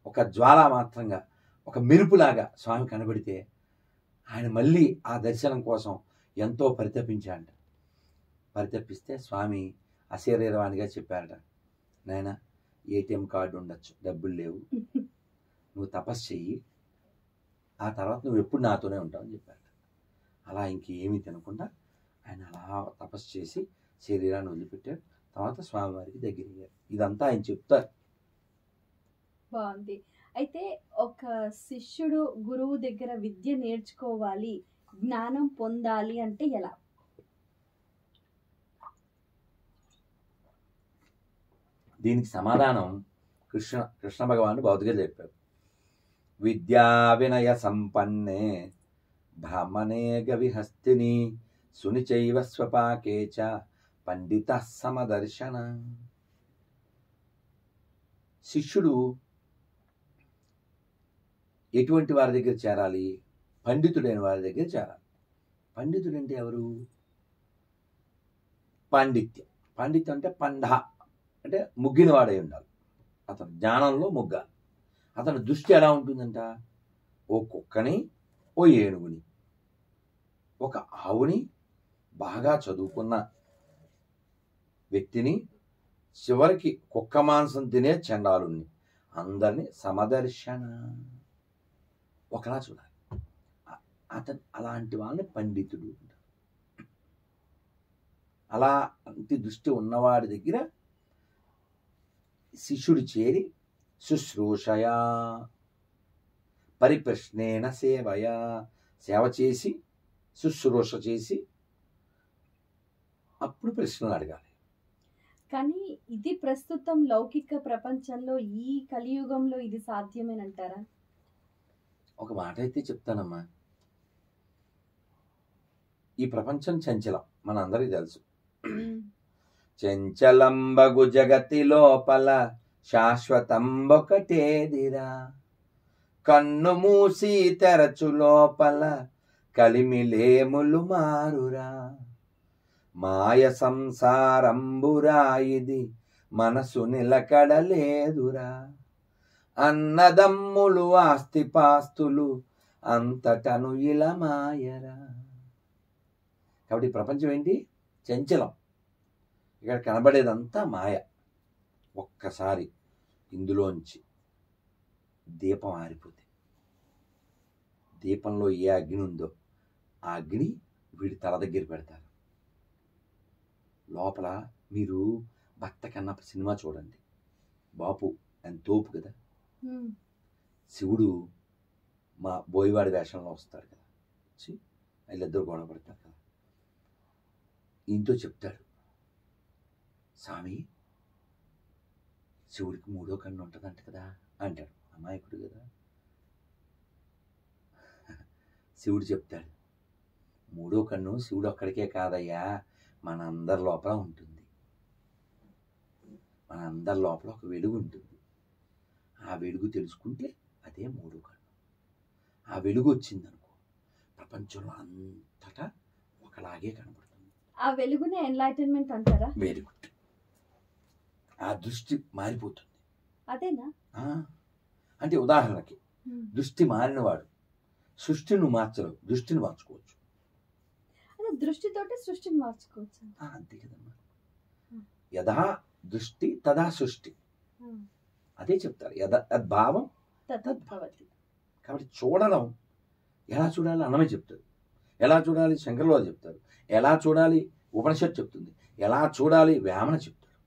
ఒక జ్వాల మాత్రంగా, ఒక మెరుపులాగా స్వామి కనబడితే ఆయన మళ్ళీ ఆ దర్శనం కోసం ఎంతో పరితపించాడు. పరితపిస్తే స్వామి అశరీరవాణిగా చెప్పారట, నాయన ఏటీఎం కార్డు ఉండొచ్చు, డబ్బులు లేవు, నువ్వు తపస్సు చెయ్యి, ఆ తర్వాత నువ్వు ఎప్పుడు నాతోనే ఉంటావు అని చెప్పారట. అలా ఇంకేమీ తినకుండా ఆయన అలా తపస్సు చేసి శరీరాన్ని వదిలిపెట్టాడు. తర్వాత స్వామివారికి దగ్గరయ్యారు. ఇదంతా ఆయన చెప్తారు. బాగుంది. అయితే ఒక శిష్యుడు గురువు దగ్గర విద్య నేర్చుకోవాలి, జ్ఞానం పొందాలి అంటే ఎలా? దీనికి సమాధానం కృష్ణ భగవానుడు భౌతికగా చెప్పారు. విద్యా వినయ సంపన్నే బ్రాహ్మణే గవిహస్తిని సునిచైవ స్వపాకే చ పండిత సమదర్శన. శిష్యుడు ఎటువంటి వారి దగ్గర చేరాలి? పండితుడైన వారి దగ్గర చేరాలి. పండితుడు అంటే ఎవరు? పాండిత్యం. పాండిత్యం అంటే పండ అంటే ముగ్గినవాడై ఉండాలి. అతను జ్ఞానంలో ముగ్గాలి. అతని దృష్టి ఎలా ఉంటుందంట? ఓ కుక్కని, ఓ ఏనుగుని, ఒక ఆవుని, బాగా చదువుకున్న వ్యక్తిని, చివరికి కుక్క మాంసం తినే చండాలుణ్ణి, అందరినీ సమదర్శన ఒకలా చూడాలి. అతను అలాంటి వాళ్ళని పండితుడు అంటారు. అలాంటి దృష్టి ఉన్నవాడి దగ్గర శిష్యుడు చేరి శుశ్రూషయా పరిప్రశ్నేన సేవయా, సేవ చేసి శుశ్రూష చేసి అప్పుడు ప్రశ్నలు అడగాలి. కానీ ఇది ప్రస్తుతం లౌకిక ప్రపంచంలో ఈ కలియుగంలో ఇది సాధ్యమేనంటారా? ఒక మాట అయితే చెప్తానమ్మా, ఈ ప్రపంచం చంచలం, మన అందరికీ తెలుసు. చంచలంబగు జగతి లోపల శాశ్వతంబొకటేదిరా, కన్ను మూసి తెరచు లోపల కలిమిలేములు మారురా, మాయ సంసారంబురా ఇది మనసు నిలకడలేదురా, అన్నదమ్ములు ఆస్తిపాస్తులు అంతటను ఇలా మాయరా. కాబట్టి ప్రపంచం ఏంటి? చంచలం. ఇక్కడ కనబడేదంతా మాయ. ఒక్కసారి ఇందులోంచి దీపం ఆరిపోతే, దీపంలో ఏ అగ్ని ఉందో ఆ అగ్ని వీడి తల దగ్గర పెడతారు. లోపల మీరు భక్త కన్నప్ప సినిమా చూడండి, బాపు అని తోపు కదా, శివుడు మా బోయవాడి వేషంలో వస్తాడు కదా, వీళ్ళిద్దరు గొడవ పడతారు కదా, ఈయనతో చెప్తాడు, స్వామి శివుడికి 3వ కన్ను ఉంటుందంట కదా అంటాడు. అమాయకుడు కదా. శివుడు చెప్తాడు, 3వ కన్ను శివుడు ఒక్కడికే కాదయ్యా, మన అందరి లోపల ఉంటుంది. మన అందరి లోపల ఒక వెలుగు ఉంటుంది. ఆ వెలుగు తెలుసుకుంటే అదే 3వ కన్ను. ఆ వెలుగు వచ్చిందనుకో ప్రపంచంలో అంతటా ఒకలాగే కనబడుతుంది. ఆ వెలుగునే ఎన్లైటన్మెంట్ అంటారా? Very good. ఆ దృష్టి మారిపోతుంది. అదేనా? అంటే ఉదాహరణకి దృష్టి మారినవాడు సృష్టిని మార్చరు, దృష్టిని మార్చుకోవచ్చు. అదే దృష్టితోటి సృష్టిని మార్చుకోవచ్చు. అంతే కదమ్మా. యథా దృష్టి తదా సృష్టి, అదే చెప్తారు. యద్భావం తద్భవతి. కాబట్టి చూడడం ఎలా చూడాలో అన్నమే చెప్తారు. ఎలా చూడాలి శంకరులు వారు చెప్తారు, ఎలా చూడాలి ఉపనిషత్తు చెప్తుంది, ఎలా చూడాలి వేమన చెప్తారు,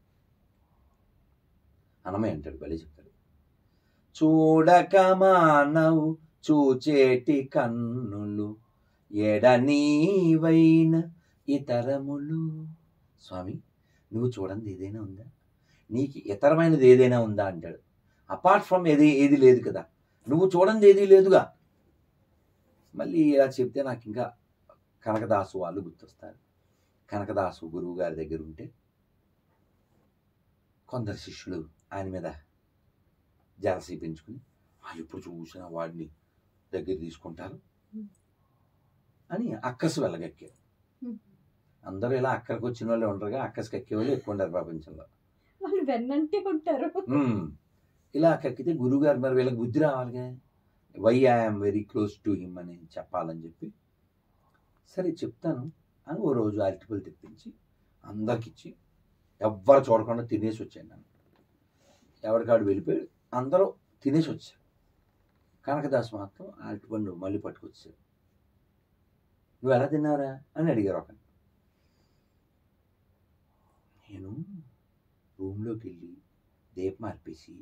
అన్నమయ్య అంటాడు భలే చెప్తాడు. చూడక మానవు చూచేటి కన్నులు ఎడనీవైన ఇతరములు. స్వామి నువ్వు చూడండి ఏదైనా ఉందా, నీకు ఇతరమైనది ఏదైనా ఉందా అంటాడు. అపార్ట్ ఫ్రమ్ ఏది లేదు కదా, నువ్వు చూడండి ఏది లేదుగా. మళ్ళీ ఇలా చెప్తే నాకు ఇంకా కనకదాసు వాళ్ళు గుర్తొస్తారు. కనకదాసు గురువు గారి దగ్గర ఉంటే కొందరు శిష్యులు ఆయన మీద జలసీ పెంచుకుని ఎప్పుడు చూసినా వాడిని దగ్గర తీసుకుంటారు అని అక్కసు వెళ్ళగక్కారు. అందరూ ఇలా అక్కడికి వచ్చిన వాళ్ళే ఉంటారుగా, అక్కడికి ఎక్కే వాళ్ళు ఎక్కువ ఉంటారు ప్రపంచంలో. వాళ్ళు వెన్నంటే ఉంటారు. ఇలా కక్కితే గురువు గారు మరి వీళ్ళకి బుద్ధి రావాలిగా, why I'm very close to him అని చెప్పాలని చెప్పి, సరే చెప్తాను అని ఓ రోజు అరటిపళ్ళు తెప్పించి అందరికి ఇచ్చి ఎవ్వరు చూడకుండా తినేసి వచ్చాను. నన్ను ఎవరికాడు వెళ్ళిపోయి అందరూ తినేసి వచ్చారు. కనకదాసు మాత్రం అరటిపండు మళ్ళీ పట్టుకొచ్చారు. నువ్వు ఎలా తిన్నారా అని అడిగారు ఒకరు. నేను రూమ్లోకి వెళ్ళి దీపం ఆర్పేసి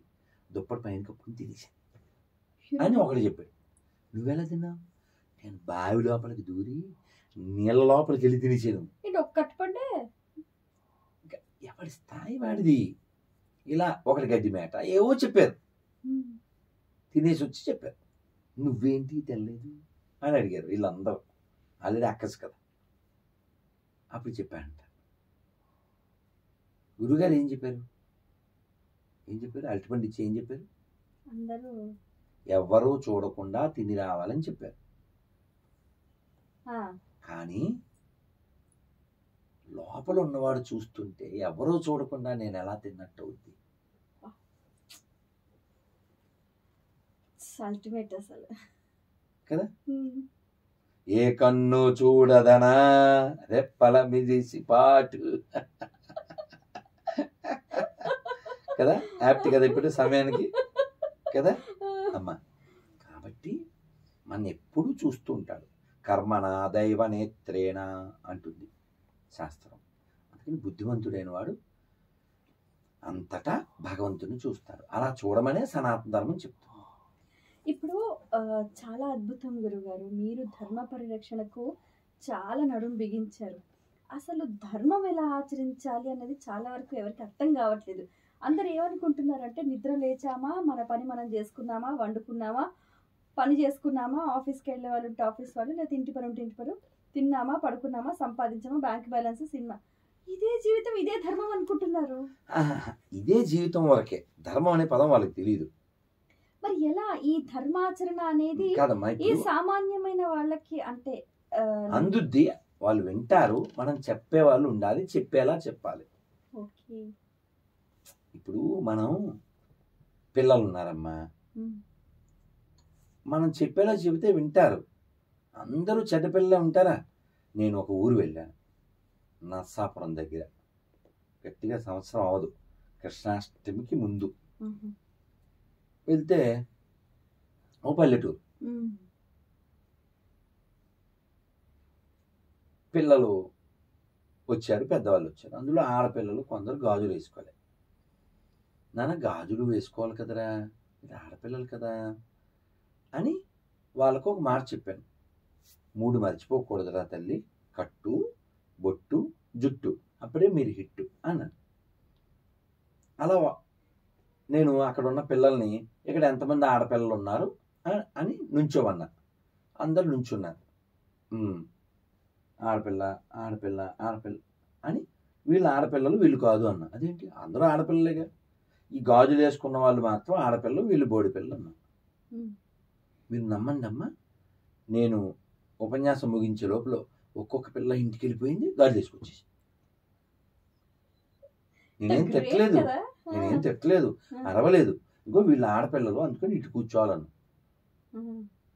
దుప్పటి పైన కప్పుకుని తినేసాను అని ఒకటి చెప్పాడు. నువ్వెలా తిన్నావు? నేను బావి లోపలికి దూరి నీళ్ళ లోపలికి వెళ్ళి తినేసాను. ఒక్కటిపండే, ఎవరి స్థాయి వాడిది. ఇలా ఒకటి గడ్డి మేట ఏవో చెప్పారు, తినేసి వచ్చి చెప్పారు. నువ్వేంటి తెల్లేదు అని అడిగారు వీళ్ళందరూ. ఆల్రెడీ అక్కసు కదా. అప్పుడు చెప్పానంట. గురుగారు ఏం చెప్పారు? అరటిపండు ఇచ్చి ఏం చెప్పారు? అందరూ ఎవరూ చూడకుండా తిని రావాలని చెప్పారు. కానీ లోపల ఉన్నవాడు చూస్తుంటే ఎవరూ చూడకుండా నేను ఎలా తిన్నట్టు అవుద్ది అల్టిమేట్ అసలు కదా. ఏ కన్ను చూడదనా రెప్పల మిదిసి పాటు కదా, యాప్ట్ కదా ఇప్పుడు సమయానికి కదా అమ్మా. కాబట్టి మన ఎప్పుడూ చూస్తూ ఉంటాడు. కర్మణ దైవ నేత్రేణ అంటుంది శాస్త్రం. అందుకని బుద్ధిమంతుడైన వాడు అంతటా భగవంతుని చూస్తాడు. అలా చూడమనే సనాతన ధర్మం చెప్తుంది. ఇప్పుడు చాలా అద్భుతం గురుగారు, మీరు ధర్మ పరిరక్షణకు చాలా నడుం బిగించారు. అసలు ధర్మం ఎలా ఆచరించాలి అన్నది చాలా వరకు ఎవరికి అర్థం కావట్లేదు. అందరు ఏమనుకుంటున్నారంటే నిద్ర లేచామా, మన పని మనం చేసుకున్నామా, వండుకున్నామా, పని చేసుకున్నామా, ఆఫీస్కి వెళ్ళే వాళ్ళు ఉంటే ఆఫీస్ వాళ్ళు, లేదా ఇంటి పని ఉంటే ఇంటి పని, తిన్నామా, పడుకున్నామా, సంపాదించామా, బ్యాంక్ బ్యాలెన్స్, సినిమా, ఇదే జీవితం, ఇదే ధర్మం అనుకుంటున్నారు. ఇదే జీవితం వరకే ధర్మం అనే పదం వాళ్ళకి తెలియదు. మరి ఎలా ఈ ధర్మాచరణ అనేది ఈ సామాన్యమైన వాళ్ళకి అంటే అందుద్ది. వాళ్ళు వింటారు, మనం చెప్పే వాళ్ళు ఉండాలి, చెప్పేలా చెప్పాలి. ఇప్పుడు మనం పిల్లలు ఉన్నారమ్మా, మనం చెప్పేలా చెబితే వింటారు. అందరూ చెడ్డ పిల్లలే ఉంటారా? నేను ఒక ఊరు వెళ్ళాను, నర్సాపురం దగ్గర, గట్టిగా సంవత్సరం అవదు, కృష్ణాష్టమికి ముందు వెళ్తే ఓ పల్లెటూరు. పిల్లలు వచ్చారు, పెద్దవాళ్ళు వచ్చారు. అందులో ఆడపిల్లలు కొందరు గాజులు వేసుకోవాలి. నాన్న గాజులు వేసుకోవాలి కదరా, ఇది ఆడపిల్లలు కదా అని వాళ్ళకు ఒక మాట చెప్పాను. 3 మర్చిపోకూడదురా తల్లి, కట్టు, బొట్టు, జుట్టు, అప్పుడే మీరు హిట్టు అన్నాను. అలా నేను అక్కడ ఉన్న పిల్లల్ని, ఇక్కడ ఎంతమంది ఆడపిల్లలు ఉన్నారు అని నుంచోమన్నా. అందరు నుంచున్నారు. ఆడపిల్ల ఆడపిల్ల ఆడపిల్ల అని. వీళ్ళు ఆడపిల్లలు వీళ్ళు కాదు అన్న. అదేంటి, అందరూ ఆడపిల్లలేగా, ఈ గాజులు వేసుకున్న వాళ్ళు మాత్రం ఆడపిల్లలు, వీళ్ళు బోడి పిల్లలు అన్నా. మీరు నమ్మండి అమ్మా, నేను ఉపన్యాసం ముగించే లోపల ఒక్కొక్క పిల్ల ఇంటికి వెళ్ళిపోయింది, గాజులు వేసుకొచ్చేసి. నేనేం తిట్టలేదు, అరవలేదు. ఇంకో వీళ్ళు ఆడపిల్లలు అందుకని ఇటు కూర్చోవాలను.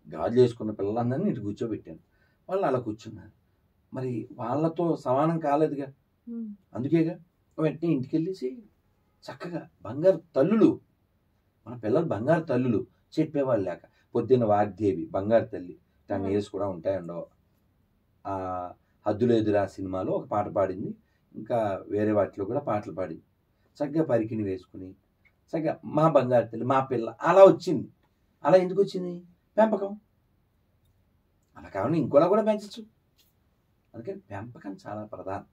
గాజులు వేసుకున్న పిల్లలందరినీ ఇటు కూర్చోబెట్టాను. వాళ్ళు అలా కూర్చున్నారు. మరి వాళ్ళతో సమానం కాలేదుగా, అందుకేగా వెంటనే ఇంటికి వెళ్ళేసి చక్కగా బంగారు తల్లులు, మన పిల్లలు బంగారు తల్లులు, చెప్పేవాళ్ళు లేక పొద్దున్న వాగ్దేవి బంగారు తల్లి, 10 years కూడా ఉంటాయి ఉండవు. హద్దులేదురా సినిమాలో ఒక పాట పాడింది, ఇంకా వేరే వాటిలో కూడా పాటలు పాడింది. చక్కగా పరికిని వేసుకుని చక్కగా మా బంగారు తల్లి మా పిల్ల అలా వచ్చింది. అలా ఎందుకు వచ్చింది? పెంపకం. అలా కావాలి ఇంకోలా కూడా పెంచచ్చు. అందుకని పెంపకం చాలా ప్రధానం.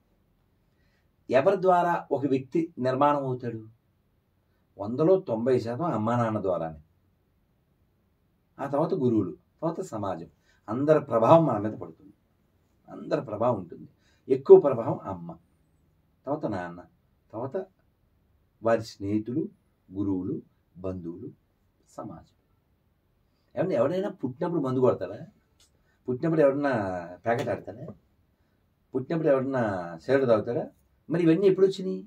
ఎవరి ద్వారా ఒక వ్యక్తి నిర్మాణం అవుతాడు? 100లో 90% అమ్మా నాన్న ద్వారానే. ఆ తర్వాత గురువులు, తర్వాత సమాజం, అందరి ప్రభావం మన మీద పడుతుంది. అందరి ప్రభావం ఉంటుంది. ఎక్కువ ప్రభావం అమ్మ, తర్వాత నాన్న, తర్వాత వారి స్నేహితులు, గురువులు, బంధువులు, సమాజం. ఏమన్నా ఎవరైనా పుట్టినప్పుడు మందు కొడతాడా? పుట్టినప్పుడు ఎవరన్నా ప్యాకెట్ ఆడతాడా? పుట్టినప్పుడు ఎవరన్నా సిగరెట్ తాగుతాడా? మరి ఇవన్నీ ఎప్పుడు వచ్చినాయి?